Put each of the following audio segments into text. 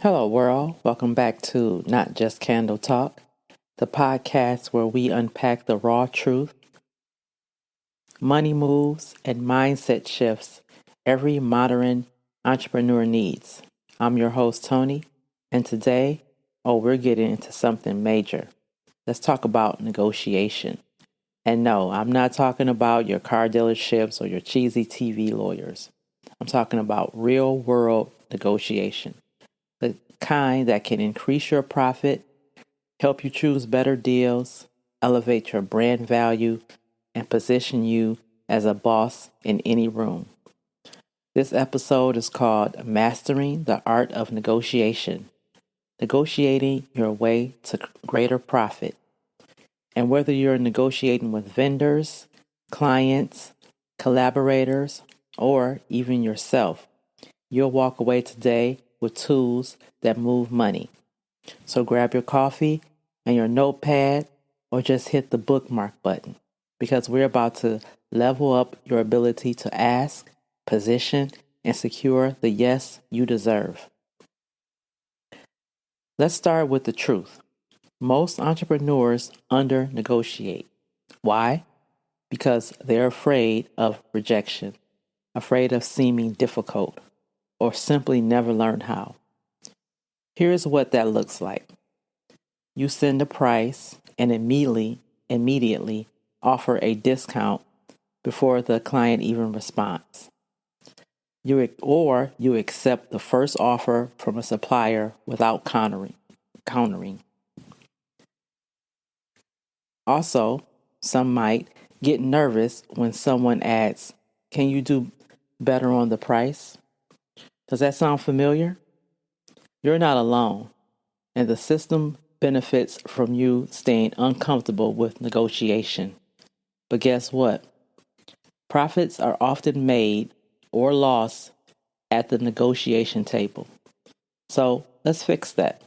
Hello, world. Welcome back to Not Just Candle Talk, the podcast where we unpack the raw truth, money moves, and mindset shifts every modern entrepreneur needs. I'm your host, Tony, and today, we're getting into something major. Let's talk about negotiation. And no, I'm not talking about your car dealerships or your cheesy TV lawyers. I'm talking about real world negotiation. The kind that can increase your profit, help you choose better deals, elevate your brand value, and position you as a boss in any room. This episode is called Mastering the Art of Negotiation, negotiating your way to greater profit. And whether you're negotiating with vendors, clients, collaborators, or even yourself, you'll walk away today with tools that move money. So grab your coffee and your notepad or just hit the bookmark button because we're about to level up your ability to ask, position, and secure the yes you deserve. Let's start with the truth. Most entrepreneurs under negotiate. Why? Because they're afraid of rejection, afraid of seeming difficult, or simply never learned how. Here's what that looks like. You send a price and immediately offer a discount before the client even responds. You accept the first offer from a supplier without countering. Also, some might get nervous when someone asks, "Can you do better on the price?" Does that sound familiar? You're not alone, and the system benefits from you staying uncomfortable with negotiation. But guess what? Profits are often made or lost at the negotiation table. So let's fix that.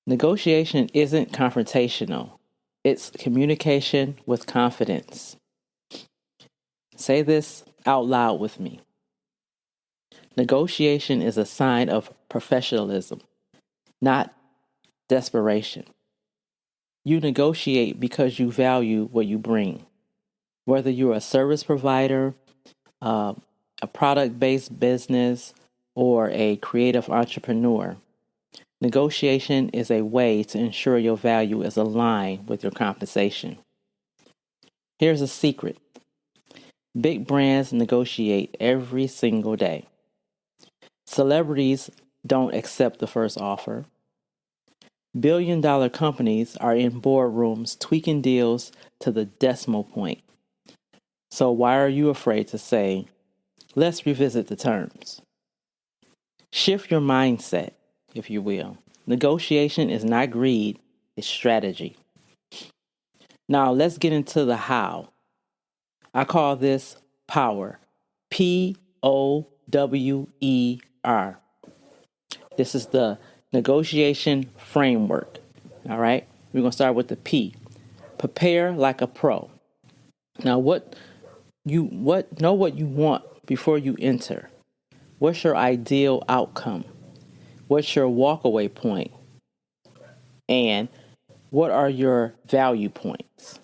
Negotiation isn't confrontational, it's communication with confidence. Say this out loud with me. Negotiation is a sign of professionalism, not desperation. You negotiate because you value what you bring. Whether you're a service provider, a product-based business, or a creative entrepreneur, negotiation is a way to ensure your value is aligned with your compensation. Here's a secret. Big brands negotiate every single day. Celebrities don't accept the first offer. Billion-dollar companies are in boardrooms tweaking deals to the decimal point. So why are you afraid to say, "Let's revisit the terms"? Shift your mindset, if you will. Negotiation is not greed, it's strategy. Now let's get into the how. I call this power. P.O.W.E.R. This is the negotiation framework. All right? We're going to start with the P. Prepare like a pro. Now know what you want before you enter. What's your ideal outcome? What's your walkaway point? And what are your value points?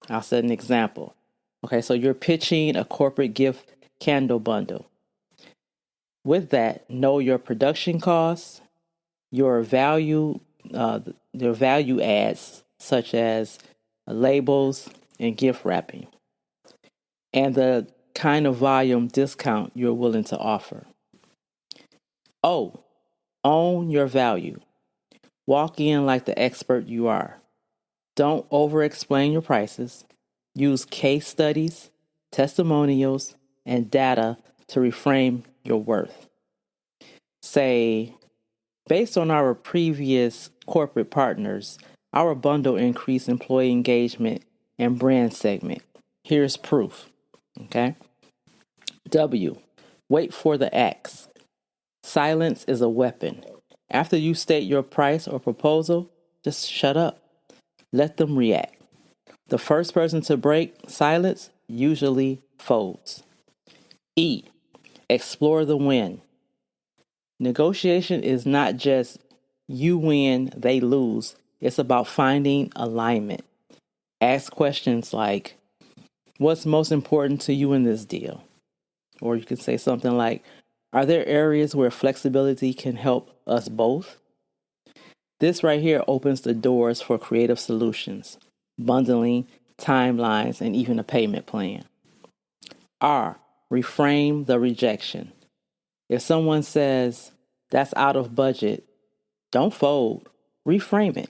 I'll set an example. Okay, so you're pitching a corporate gift candle bundle. With that, know your production costs, your value adds such as labels and gift wrapping, and the kind of volume discount you're willing to offer. Own your value. Walk in like the expert you are. Don't over-explain your prices. Use case studies, testimonials, and data to reframe your worth. Say, based on our previous corporate partners, our bundle increased employee engagement and brand segment. Here's proof. Okay? W. Wait for the X. Silence is a weapon. After you state your price or proposal, just shut up. Let them react. The first person to break silence usually folds. E. Explore the win. Negotiation is not just you win, they lose. It's about finding alignment. Ask questions like, what's most important to you in this deal? Or you could say something like, are there areas where flexibility can help us both? This right here opens the doors for creative solutions, bundling, timelines, and even a payment plan. R, reframe the rejection. If someone says, that's out of budget, don't fold, reframe it.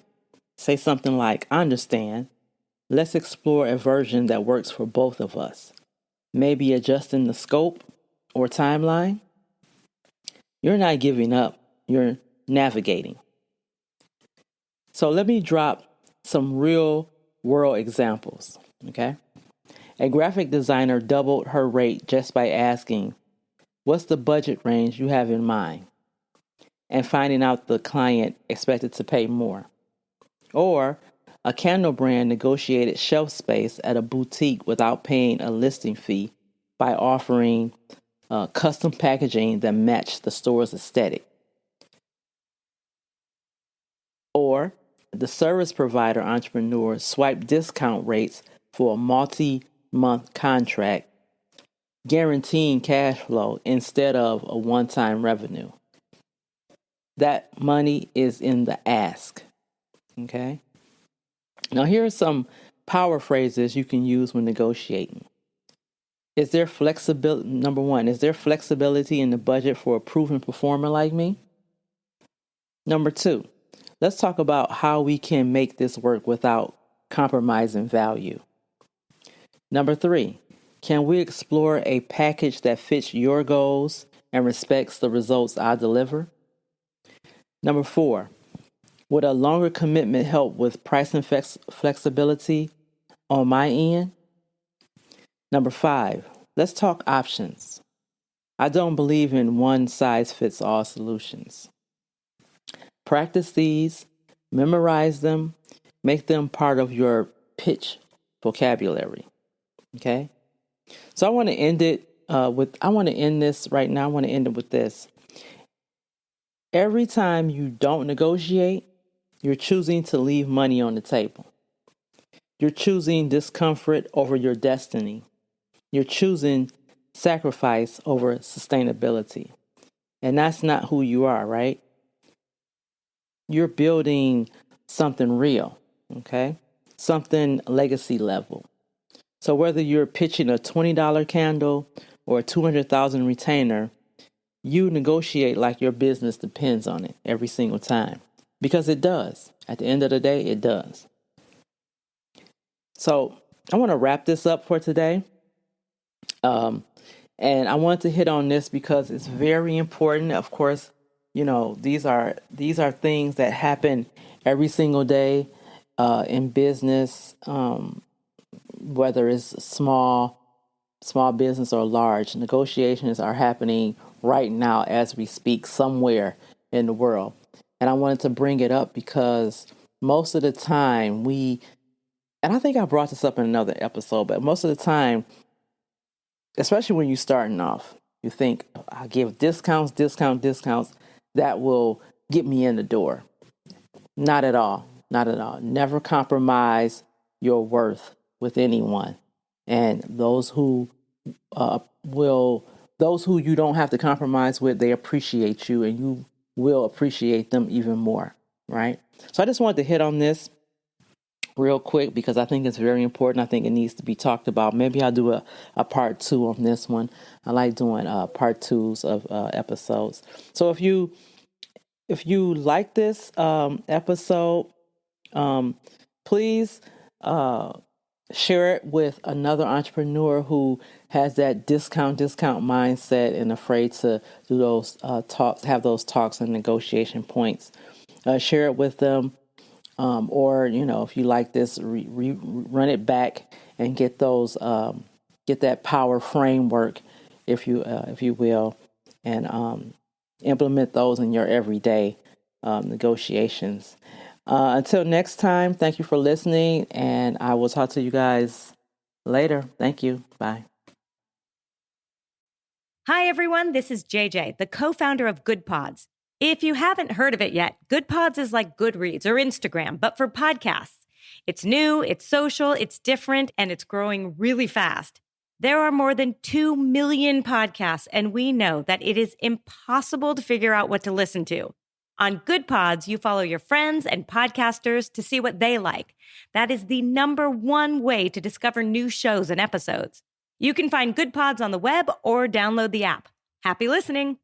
Say something like, I understand. Let's explore a version that works for both of us. Maybe adjusting the scope or timeline. You're not giving up, you're navigating. So let me drop some real world examples, okay? A graphic designer doubled her rate just by asking, what's the budget range you have in mind? And finding out the client expected to pay more. Or a candle brand negotiated shelf space at a boutique without paying a listing fee by offering custom packaging that matched the store's aesthetic. Or the service provider entrepreneur swiped discount rates for a multi-month contract, guaranteeing cash flow instead of a one-time revenue. That money is in the ask. Okay? Now, here are some power phrases you can use when negotiating. Is there flexibility? Number one, is there flexibility in the budget for a proven performer like me? Number two, let's talk about how we can make this work without compromising value. Number three, can we explore a package that fits your goals and respects the results I deliver? Number four, would a longer commitment help with pricing flexibility on my end? Number five, let's talk options. I don't believe in one size fits all solutions. Practice these, memorize them, make them part of your pitch vocabulary. Okay? So I want to end it I want to end this right now. I want to end it with this. Every time you don't negotiate, you're choosing to leave money on the table. You're choosing discomfort over your destiny. You're choosing sacrifice over sustainability. And that's not who you are, right? You're building something real, okay? Something legacy level. So whether you're pitching a $20 candle or a 200,000 retainer, you negotiate like your business depends on it every single time. Because it does. At the end of the day, it does. So I want to wrap this up for today. And I want to hit on this because it's very important. Of course, you know, these are things that happen every single day in business, whether it's small business or large. Negotiations are happening right now as we speak somewhere in the world. And I wanted to bring it up because most of the time and I think I brought this up in another episode, but most of the time, especially when you're starting off, you think, I give discounts, that will get me in the door. Not at all. Not at all. Never compromise your worth with anyone. And those who you don't have to compromise with, they appreciate you and you will appreciate them even more, right? So I just wanted to hit on this real quick because I think it's very important. I think it needs to be talked about. Maybe I'll do a part 2 on this one. I like doing part 2s of episodes. So if you like this episode, please share it with another entrepreneur who has that discount mindset and afraid to do those talks, have those talks and negotiation points. Share it with them. Or, you know, if you like this, run it back and get get that power framework, if you will, and implement those in your everyday negotiations. Until next time, thank you for listening, and I will talk to you guys later. Thank you. Bye. Hi, everyone. This is JJ, the co-founder of Good Pods. If you haven't heard of it yet, Good Pods is like Goodreads or Instagram, but for podcasts. It's new, it's social, it's different, and it's growing really fast. There are more than 2 million podcasts, and we know that it is impossible to figure out what to listen to. On Good Pods, you follow your friends and podcasters to see what they like. That is the number one way to discover new shows and episodes. You can find Good Pods on the web or download the app. Happy listening.